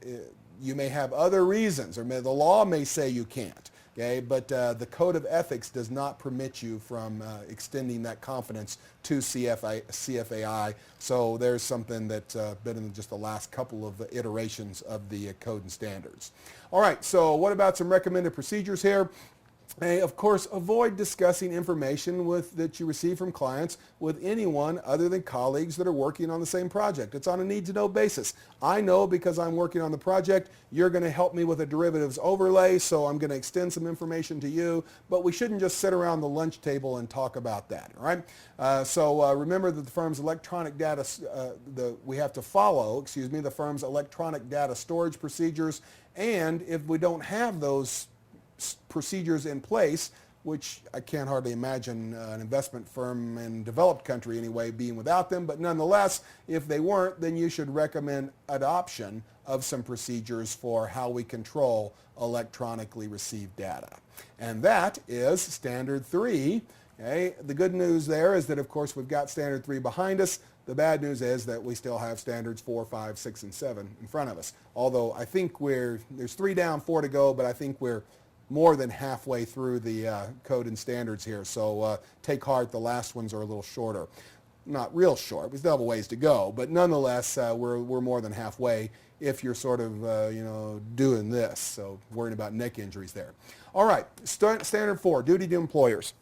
Speaker 1: you may have other reasons, or the law may say you can't. Okay, but the code of ethics does not permit you from extending that confidence to CFAI. So there's something that's been in just the last couple of iterations of the code and standards. All right, so what about some recommended procedures here? Of course, avoid discussing information that you receive from clients with anyone other than colleagues that are working on the same project. It's on a need-to-know basis. I know because I'm working on the project, you're going to help me with a derivatives overlay, so I'm going to extend some information to you, but we shouldn't just sit around the lunch table and talk about that, all right? So remember that the firm's electronic data, we have to follow, the firm's electronic data storage procedures, and if we don't have those procedures in place, which I can't hardly imagine an investment firm in developed country anyway being without them, but nonetheless, if they weren't, then you should recommend adoption of some procedures for how we control electronically received data. And that is Standard 3. Okay? The good news there is that, of course, we've got Standard 3 behind us. The bad news is that we still have Standards 4, 5, 6, and 7 in front of us. Although I think there's 3 down, 4 to go, but I think we're more than halfway through the code and standards here. So take heart, the last ones are a little shorter. Not real short, we still have a ways to go, but nonetheless, we're more than halfway if you're sort of, doing this. So worrying about neck injuries there. All right, Standard 4, duty to employers.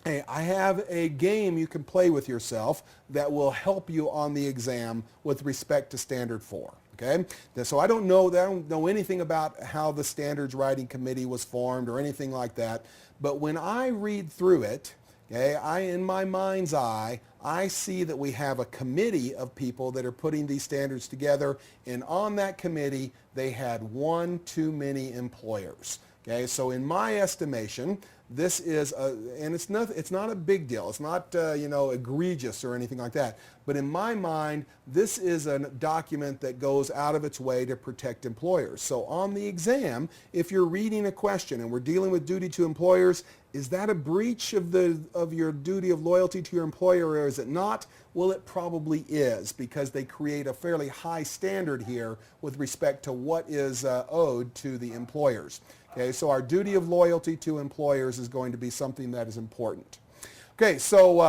Speaker 1: Hey, I have a game you can play with yourself that will help you on the exam with respect to Standard 4. Okay, so I don't know anything about how the standards writing committee was formed or anything like that, but when I read through it, okay, in my mind's eye, I see that we have a committee of people that are putting these standards together, and on that committee, they had one too many employers. Okay, so in my estimation, this is and it's not a big deal. It's not egregious or anything like that. But in my mind, this is a document that goes out of its way to protect employers. So on the exam, if you're reading a question and we're dealing with duty to employers, is that a breach of your duty of loyalty to your employer, or is it not? Well, it probably is, because they create a fairly high standard here with respect to what is owed to the employers. Okay, so our duty of loyalty to employers is going to be something that is important. Okay, so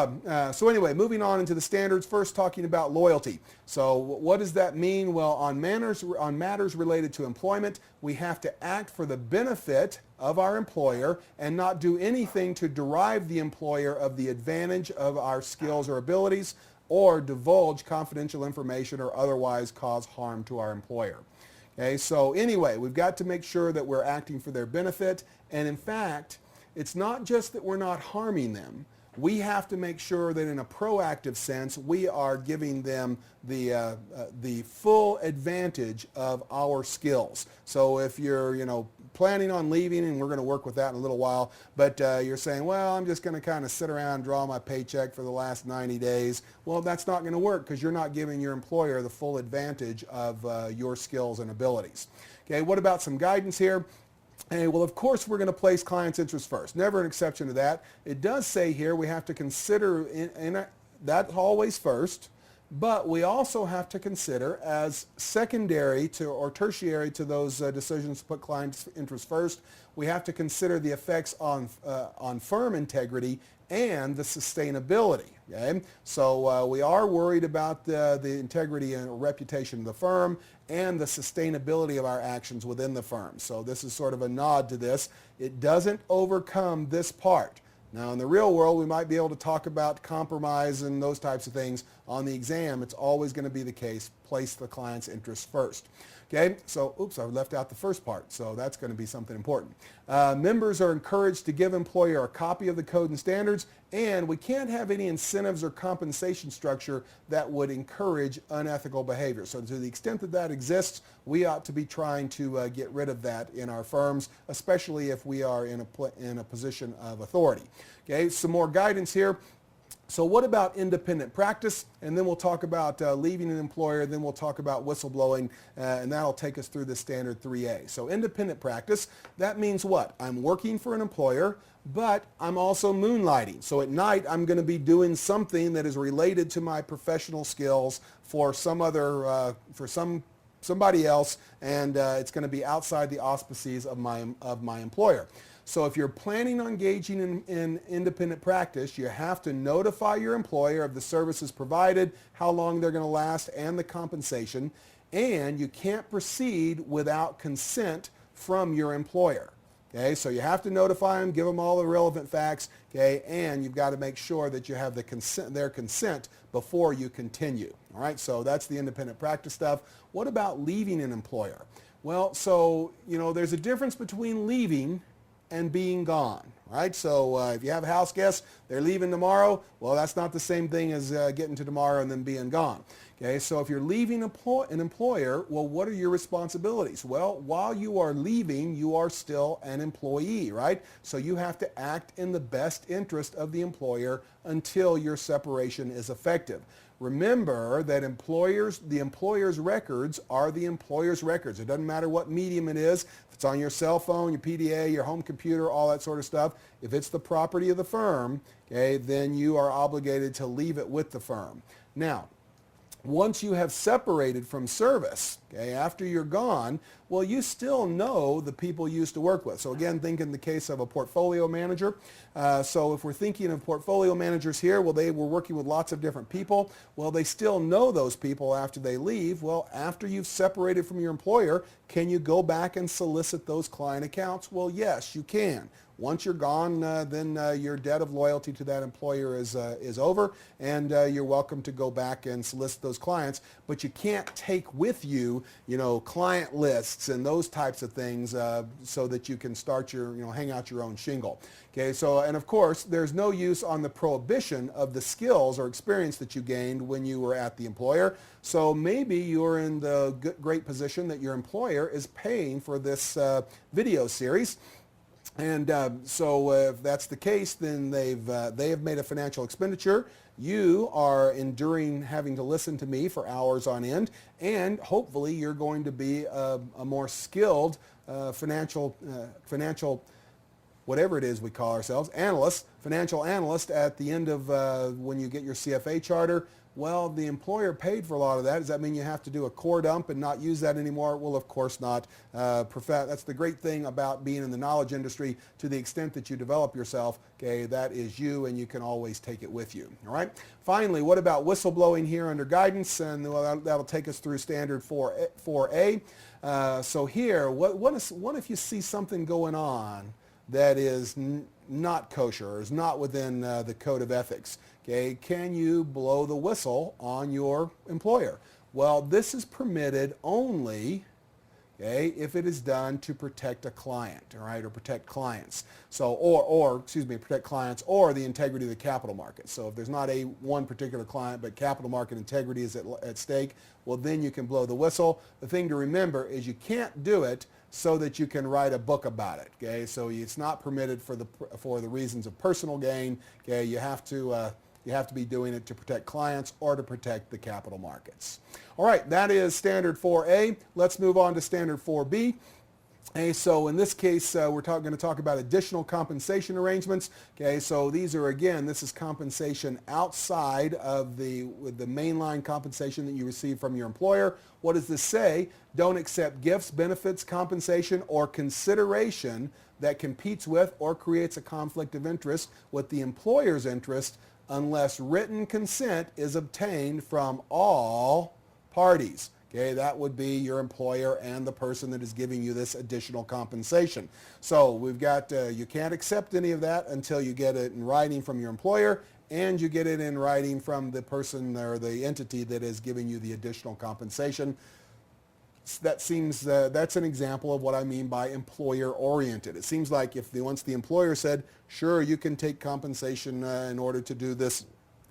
Speaker 1: anyway, moving on into the standards, first talking about loyalty. So what does that mean? Well, on matters related to employment, we have to act for the benefit of our employer and not do anything to derive the employer of the advantage of our skills or abilities, or divulge confidential information or otherwise cause harm to our employer. Okay, so anyway, we've got to make sure that we're acting for their benefit, and in fact, it's not just that we're not harming them. we have to make sure that in a proactive sense, we are giving them the full advantage of our skills. So if you're, planning on leaving, and we're going to work with that in a little while, but you're saying, well, I'm just going to kind of sit around and draw my paycheck for the last 90 days. Well, that's not going to work because you're not giving your employer the full advantage of your skills and abilities. Okay, what about some guidance here? Hey, well, of course, we're going to place clients' interest first. Never an exception to that. It does say here we have to consider that's always first, but we also have to consider as secondary to or tertiary to those decisions to put clients' interest first, we have to consider the effects on firm integrity and the sustainability. Okay? So we are worried about the integrity and reputation of the firm and the sustainability of our actions within the firm. So this is sort of a nod to this. It doesn't overcome this part. Now, in the real world, we might be able to talk about compromise and those types of things. On the exam, it's always going to be the case. Place the client's interests first. Okay, so, oops, I left out the first part, so that's going to be something important. Members are encouraged to give employer a copy of the code and standards, and we can't have any incentives or compensation structure that would encourage unethical behavior. So to the extent that that exists, we ought to be trying to get rid of that in our firms, especially if we are in a position of authority. Okay, some more guidance here. So what about independent practice? And then we'll talk about leaving an employer, then we'll talk about whistleblowing, and that'll take us through the standard 3A. So independent practice, that means what? I'm working for an employer, but I'm also moonlighting. So at night, I'm going to be doing something that is related to my professional skills for some other, somebody else, and it's going to be outside the auspices of my employer. So if you're planning on engaging in independent practice, you have to notify your employer of the services provided, how long they're going to last, and the compensation. And you can't proceed without consent from your employer. Okay, so you have to notify them, give them all the relevant facts, okay, and you've got to make sure that you have their consent before you continue. All right, so that's the independent practice stuff. What about leaving an employer? Well, so, there's a difference between leaving and being gone, right? So if you have house guests, they're leaving tomorrow, well, that's not the same thing as getting to tomorrow and then being gone. Okay, so if you're leaving an employer, well, what are your responsibilities? Well, while you are leaving, you are still an employee, right? So you have to act in the best interest of the employer until your separation is effective. Remember that the employer's records are the employer's records. It doesn't matter what medium it is. If it's on your cell phone, your PDA, your home computer, all that sort of stuff, if it's the property of the firm, okay, then you are obligated to leave it with the firm. Now, once you have separated from service, okay, after you're gone, well, you still know the people you used to work with. So again, think in the case of a portfolio manager. So if we're thinking of portfolio managers here, well, they were working with lots of different people. Well, they still know those people after they leave. Well, after you've separated from your employer, can you go back and solicit those client accounts? Well, yes, you can. Once you're gone, then your debt of loyalty to that employer is over, and you're welcome to go back and solicit those clients. But you can't take with you, client lists and those types of things so that you can start hang out your own shingle. Okay, so, and of course, there's no use on the prohibition of the skills or experience that you gained when you were at the employer. So maybe you're in the great position that your employer is paying for this video series. And so if that's the case, then they have made a financial expenditure. You are enduring having to listen to me for hours on end, and hopefully you're going to be a more skilled financial, whatever it is we call ourselves, financial analyst at the end of when you get your CFA charter. Well, the employer paid for a lot of that. Does that mean you have to do a core dump and not use that anymore? Well, of course not. That's the great thing about being in the knowledge industry. To the extent that you develop yourself, okay, that is you, and you can always take it with you. All right. Finally, what about whistleblowing here under guidance? And that'll take us through standard 4A. So here, what if you see something going on that is not kosher or is not within the code of ethics? Okay, can you blow the whistle on your employer? Well, this is permitted only okay, if it is done to protect a client, all right, or protect clients. So, or excuse me, protect clients or the integrity of the capital market. So if there's not one particular client, but capital market integrity is at stake, well, then you can blow the whistle. The thing to remember is you can't do it so that you can write a book about it, okay? So it's not permitted for the reasons of personal gain, okay? You have to be doing it to protect clients or to protect the capital markets. All right, that is standard 4A. Let's move on to standard 4B. Okay, so in this case, we're going to talk about additional compensation arrangements. Okay, so these are, again, this is compensation outside of the mainline compensation that you receive from your employer. What does this say? Don't accept gifts, benefits, compensation, or consideration that competes with or creates a conflict of interest with the employer's interest unless written consent is obtained from all parties. Okay, that would be your employer and the person that is giving you this additional compensation. So we've got, you can't accept any of that until you get it in writing from your employer and you get it in writing from the person or the entity that is giving you the additional compensation. That seems, that's an example of what I mean by employer-oriented. It seems like if once the employer said, sure, you can take compensation in order to do this,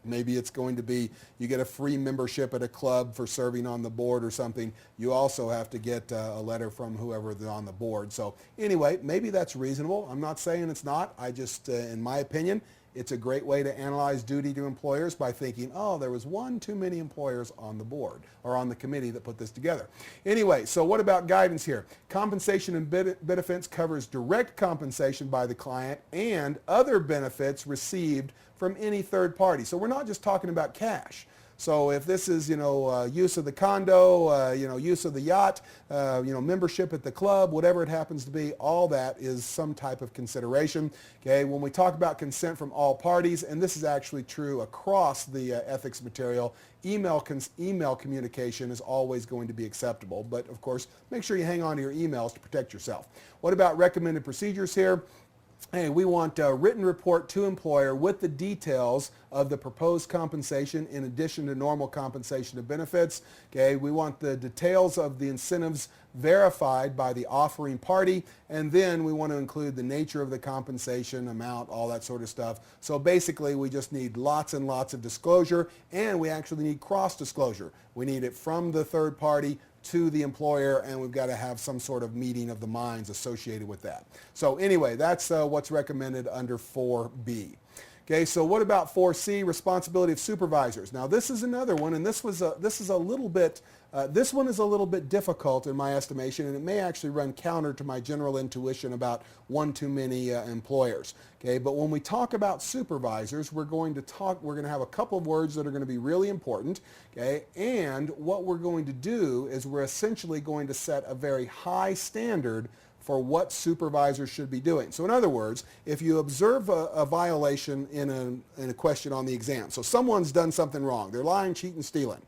Speaker 1: maybe it's going to be you get a free membership at a club for serving on the board or something. You also have to get a letter from whoever is on the board. So anyway, maybe that's reasonable. I'm not saying it's not. I just, in my opinion, it's a great way to analyze duty to employers by thinking, oh, there was one too many employers on the board or on the committee that put this together. Anyway, so what about guidance here? Compensation and benefits covers direct compensation by the client and other benefits received from any third party. So we're not just talking about cash. So if this is, use of the condo, use of the yacht, membership at the club, whatever it happens to be, all that is some type of consideration. Okay, when we talk about consent from all parties, and this is actually true across the ethics material, email communication is always going to be acceptable. But of course, make sure you hang on to your emails to protect yourself. What about recommended procedures here? Hey, we want a written report to employer with the details of the proposed compensation in addition to normal compensation of benefits. Okay, we want the details of the incentives verified by the offering party, and then we want to include the nature of the compensation, amount, all that sort of stuff. So basically, we just need lots and lots of disclosure, and we actually need cross-disclosure. We need it from the third party to the employer, and we've got to have some sort of meeting of the minds associated with that. So anyway, that's what's recommended under 4B. Okay, so what about 4C, responsibility of supervisors? Now this is another one, and this one is a little bit difficult in my estimation, and it may actually run counter to my general intuition about one too many employers. Okay, but when we talk about supervisors, we're going to have a couple of words that are going to be really important. Okay, and what we're going to do is we're essentially going to set a very high standard for what supervisors should be doing. So in other words, if you observe a violation in a question on the exam, so someone's done something wrong, they're lying, cheating, stealing,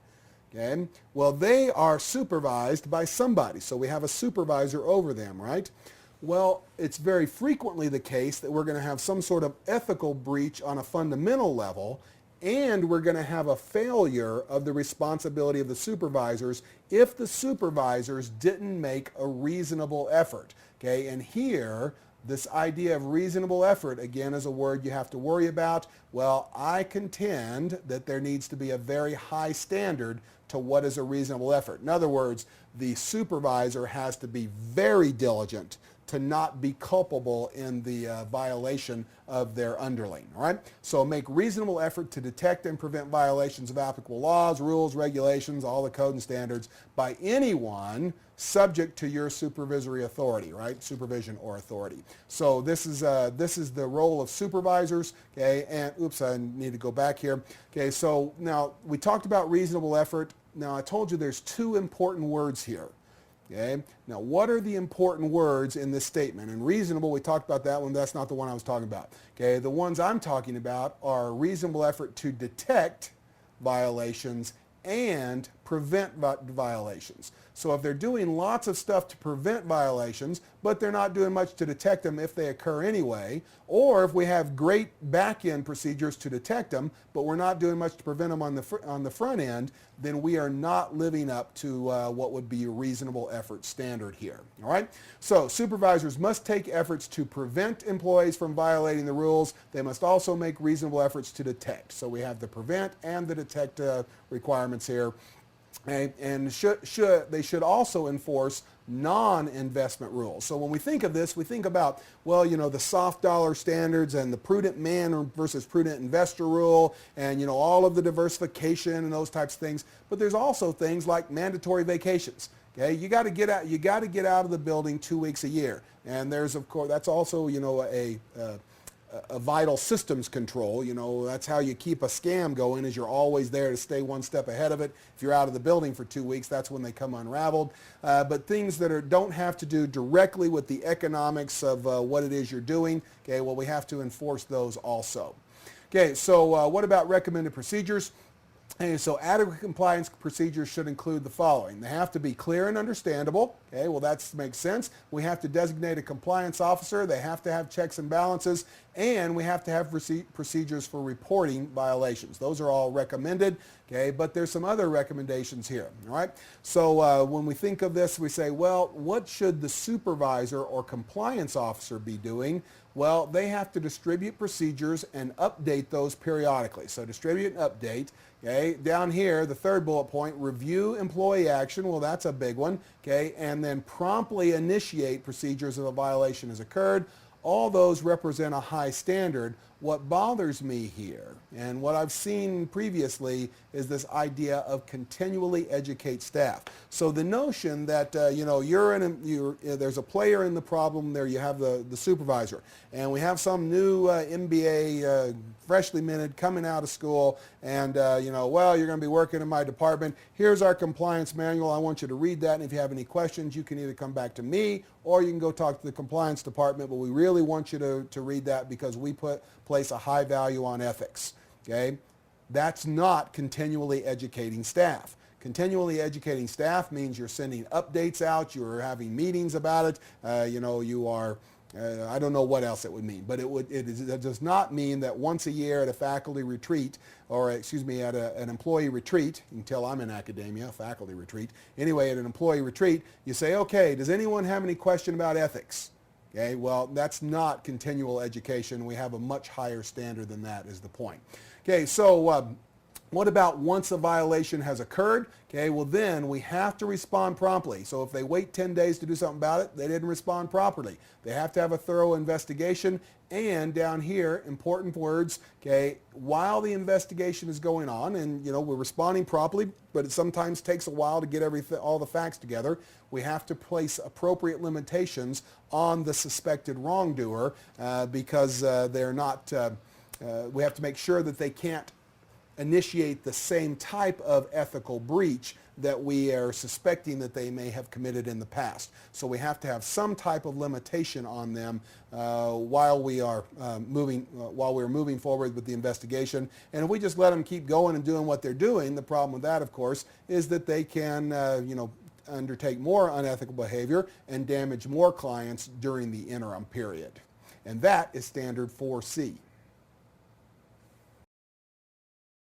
Speaker 1: okay? Well, they are supervised by somebody, so we have a supervisor over them, right? Well, it's very frequently the case that we're going to have some sort of ethical breach on a fundamental level, and we're going to have a failure of the responsibility of the supervisors if the supervisors didn't make a reasonable effort. Okay, and here, this idea of reasonable effort, again, is a word you have to worry about. Well, I contend that there needs to be a very high standard to what is a reasonable effort. In other words, the supervisor has to be very diligent to not be culpable in the violation of their underling, all right? So make reasonable effort to detect and prevent violations of applicable laws, rules, regulations, all the code and standards by anyone subject to your supervisory authority, right? Supervision or authority. So this is the role of supervisors, okay? And oops, I need to go back here. Okay, so now we talked about reasonable effort. Now I told you there's two important words here. Okay, now what are the important words in this statement? And reasonable, we talked about that one, that's not the one I was talking about. Okay, the ones I'm talking about are reasonable effort to detect violations and prevent violations. So if they're doing lots of stuff to prevent violations, but they're not doing much to detect them if they occur anyway, or if we have great back-end procedures to detect them, but we're not doing much to prevent them on the front end, then we are not living up to what would be a reasonable effort standard here. All right? So supervisors must take efforts to prevent employees from violating the rules. They must also make reasonable efforts to detect. So we have the prevent and the detect requirements here. And they should also enforce non-investment rules. So when we think of this, we think about, well, the soft dollar standards and the prudent man versus prudent investor rule and, all of the diversification and those types of things. But there's also things like mandatory vacations. Okay, you got to get out of the building 2 weeks a year. And there's, of course, that's also, a vital systems control. That's how you keep a scam going, is you're always there to stay one step ahead of it. If you're out of the building for 2 weeks, that's when they come unraveled. But things that don't have to do directly with the economics of what it is you're doing, okay, well, we have to enforce those also. Okay, so what about recommended procedures? And so adequate compliance procedures should include the following. They have to be clear and understandable. Okay, well, that makes sense. We have to designate a compliance officer. They have to have checks and balances. And we have to have procedures for reporting violations. Those are all recommended. Okay, but there's some other recommendations here. All right. So when we think of this, we say, well, what should the supervisor or compliance officer be doing? Well, they have to distribute procedures and update those periodically. So distribute and update. Okay, down here, the third bullet point, review employee action. Well, that's a big one. Okay, and then promptly initiate procedures if a violation has occurred. All those represent a high standard. What bothers me here, and what I've seen previously, is this idea of continually educate staff. So the notion that there's a player in the problem there. You have the supervisor, and we have some new MBA freshly minted coming out of school, and well, you're going to be working in my department. Here's our compliance manual. I want you to read that, and if you have any questions, you can either come back to me or you can go talk to the compliance department. But we really want you to read that because we place a high value on ethics. Okay, that's not continually educating staff. Continually educating staff means you're sending updates out, you're having meetings about it, you are, I don't know what else it would mean, but it does not mean that once a year at a faculty retreat, or at an employee retreat, you can tell I'm in academia, faculty retreat, anyway, at an employee retreat, you say, okay, does anyone have any question about ethics? Okay, well, that's not continual education. We have a much higher standard than that is the point. Okay, so what about once a violation has occurred? Okay, well then we have to respond promptly. So if they wait 10 days to do something about it, they didn't respond properly. They have to have a thorough investigation. And down here, important words, okay, while the investigation is going on, and we're responding properly, but it sometimes takes a while to get all the facts together, we have to place appropriate limitations on the suspected wrongdoer because they're not, we have to make sure that they can't initiate the same type of ethical breach that we are suspecting that they may have committed in the past. So we have to have some type of limitation on them while we're moving forward with the investigation. And if we just let them keep going and doing what they're doing, the problem with that, of course, is that they can, undertake more unethical behavior and damage more clients during the interim period. And that is standard 4C.